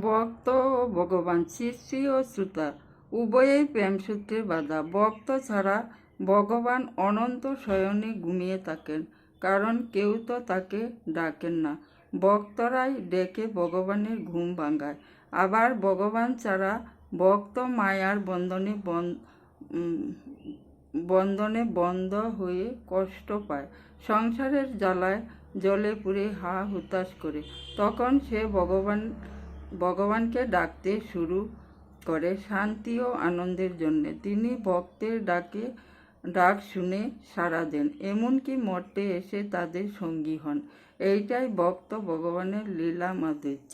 ভক্ত ও ভগবান, শিষ্যী ও শ্রোতা উভয়েই প্রেমসূত্রে বাঁধা। ভক্ত ছাড়া ভগবান অনন্ত শয়নে ঘুমিয়ে থাকেন, কারণ কেউ তো তাকে ডাকেন না। ভক্তরাই ডেকে ভগবানের ঘুম ভাঙায়। আবার ভগবান ছাড়া ভক্ত মায়ার বন্ধনে বন্ধ হয়ে কষ্ট পায়, সংসারের জ্বালায় জলে পুড়ে হা হুতাশ করে। তখন সে ভগবানকে ডাকতে শুরু করে শান্তি ও আনন্দের জন্যে। তিনি ভক্তের ডাক শুনে সাড়া দেন, এমনকি মর্তে এসে তাদের সঙ্গী হন। এইটাই ভক্ত ভগবানের লীলা মাধুর্য।